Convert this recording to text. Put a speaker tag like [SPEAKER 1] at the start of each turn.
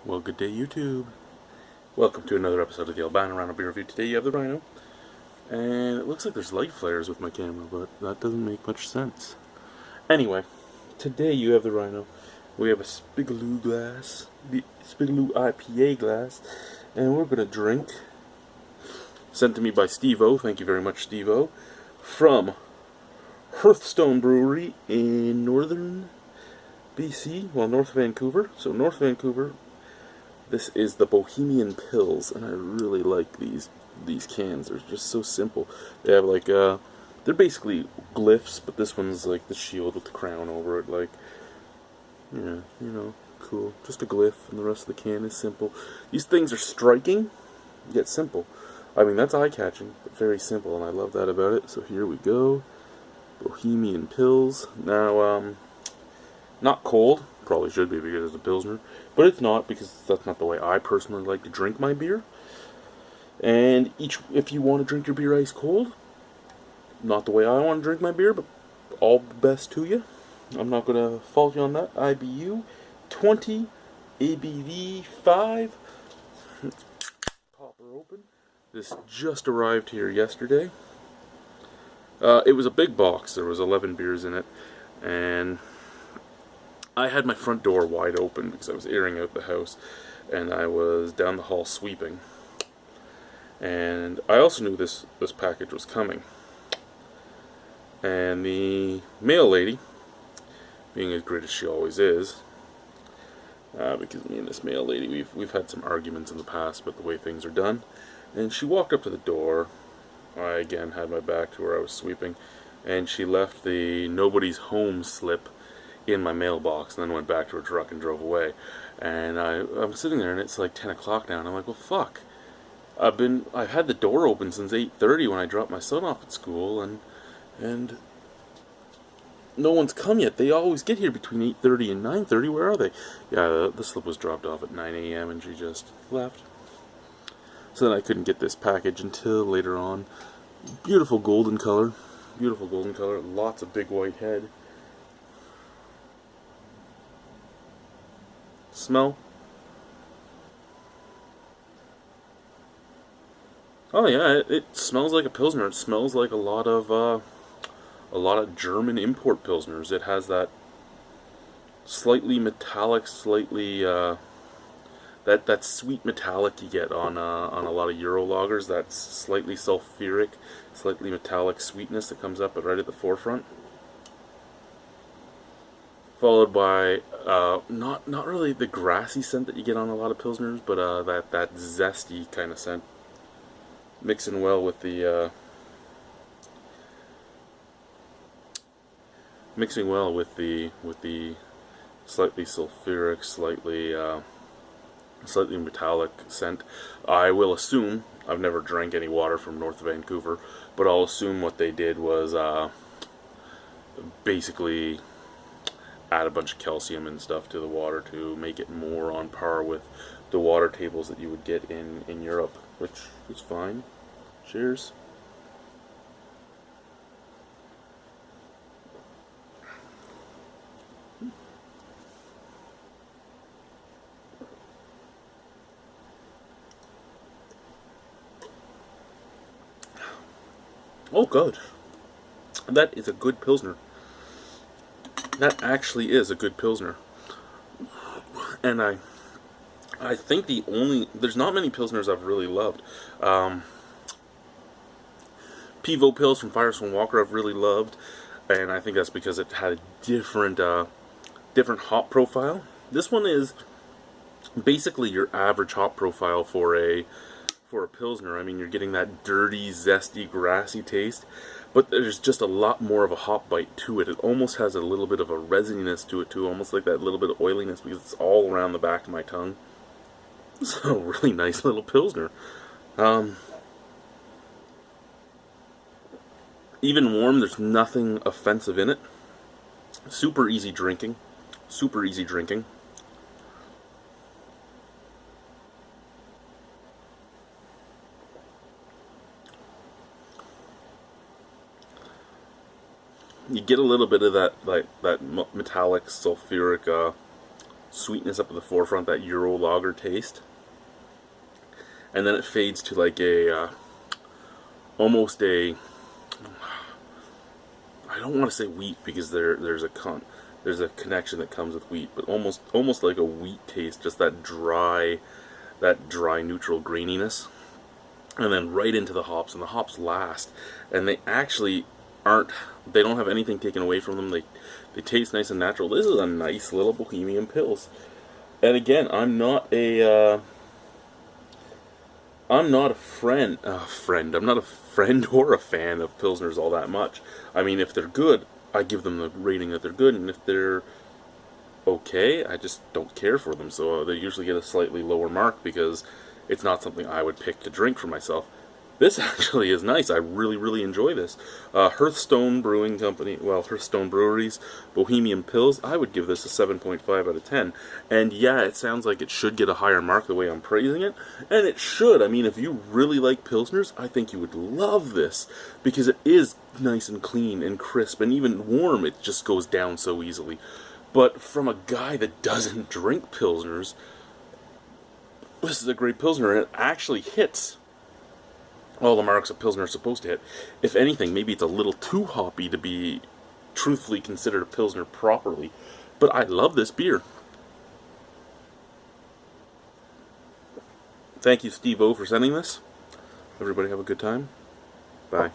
[SPEAKER 1] Well, good day, YouTube. Welcome to another episode of the Albino Rhino Beer Review. Today you have the Rhino, and it looks like there's light flares with my camera, but that doesn't make much sense. Anyway, today you have the Rhino. We have a Spigaloo glass, the Spigaloo IPA glass, and we're going to drink, sent to me by Steve-O, thank you very much, Steve-O, from Hearthstone Brewery in northern BC, well, North Vancouver. So North Vancouver. This is the Bohemian Pills, and I really like these cans. They're just so simple. They have like they're basically glyphs, but this one's like the shield with the crown over it. Like, yeah, you know, cool. Just a glyph, and the rest of the can is simple. These things are striking, yet simple. I mean, that's eye-catching, but very simple, and I love that about it. So here we go, Bohemian Pills. Now, not cold. Probably should be because it's a Pilsner, but it's not because that's not the way I personally like to drink my beer. And if you want to drink your beer ice cold, not the way I want to drink my beer, but all the best to you. I'm not going to fault you on that. IBU 20, ABV 5. Let's pop her open. This just arrived here yesterday. It was a big box. There was 11 beers in it, and I had my front door wide open because I was airing out the house, and I was down the hall sweeping. And I also knew this package was coming. And the mail lady, being as great as she always is, because me and this mail lady, we've had some arguments in the past about the way things are done, and she walked up to the door. I again had my back to where I was sweeping, and she left the nobody's home slip in my mailbox, and then went back to her truck and drove away. And I'm sitting there, and it's like 10 o'clock now, and I'm like, well, fuck. I've had the door open since 8:30 when I dropped my son off at school, and no one's come yet. They always get here between 8:30 and 9:30. Where are they? Yeah, the slip was dropped off at 9 a.m. and she just left. So then I couldn't get this package until later on. Beautiful golden color. Beautiful golden color. Lots of big white head. Smell. Oh yeah, it smells like a Pilsner. It smells like a lot of German import Pilsners. It has that slightly metallic, slightly that sweet metallic you get on a lot of Euro lagers. That slightly sulfuric, slightly metallic sweetness that comes up right at the forefront. Followed by not really the grassy scent that you get on a lot of Pilsners, but that zesty kind of scent, mixing well with the slightly sulfuric, slightly metallic scent. I will assume, I've never drank any water from North Vancouver, but I'll assume what they did was basically add a bunch of calcium and stuff to the water to make it more on par with the water tables that you would get in Europe, which is fine. Cheers. Oh, good. That is a good Pilsner. That actually is a good Pilsner. And I think there's not many Pilsners I've really loved. Pivo Pils from Firestone Walker I've really loved, and I think that's because it had a different hop profile. This one is basically your average hop profile for a Pilsner. I mean, you're getting that dirty, zesty, grassy taste, but there's just a lot more of a hop bite to it. It almost has a little bit of a resininess to it too, almost like that little bit of oiliness, because it's all around the back of my tongue. It's a really nice little Pilsner. Even warm, there's nothing offensive in it. Super easy drinking. Super easy drinking. You get a little bit of that metallic sulfuric sweetness up at the forefront, that Euro lager taste. And then it fades to like a, almost a, I don't want to say wheat because there's a connection that comes with wheat, but almost like a wheat taste, just that dry neutral graininess. And then right into the hops, and the hops last. And they actually they don't have anything taken away from them. They taste nice and natural. This is a nice little Bohemian Pils. And again, I'm not a friend or a fan of Pilsners all that much. I mean, if they're good, I give them the rating that they're good, and if they're okay, I just don't care for them. So they usually get a slightly lower mark because it's not something I would pick to drink for myself. This actually is nice. I really, really enjoy this. Hearthstone Brewing Company, well, Hearthstone Breweries, Bohemian Pils, I would give this a 7.5 out of 10. And yeah, it sounds like it should get a higher mark the way I'm praising it. And it should. I mean, if you really like Pilsners, I think you would love this. Because it is nice and clean and crisp, and even warm, it just goes down so easily. But from a guy that doesn't drink Pilsners, this is a great Pilsner, and it actually hits all the marks a Pilsner are supposed to hit. If anything, maybe it's a little too hoppy to be truthfully considered a Pilsner properly. But I love this beer. Thank you, Steve-O, for sending this. Everybody have a good time. Bye.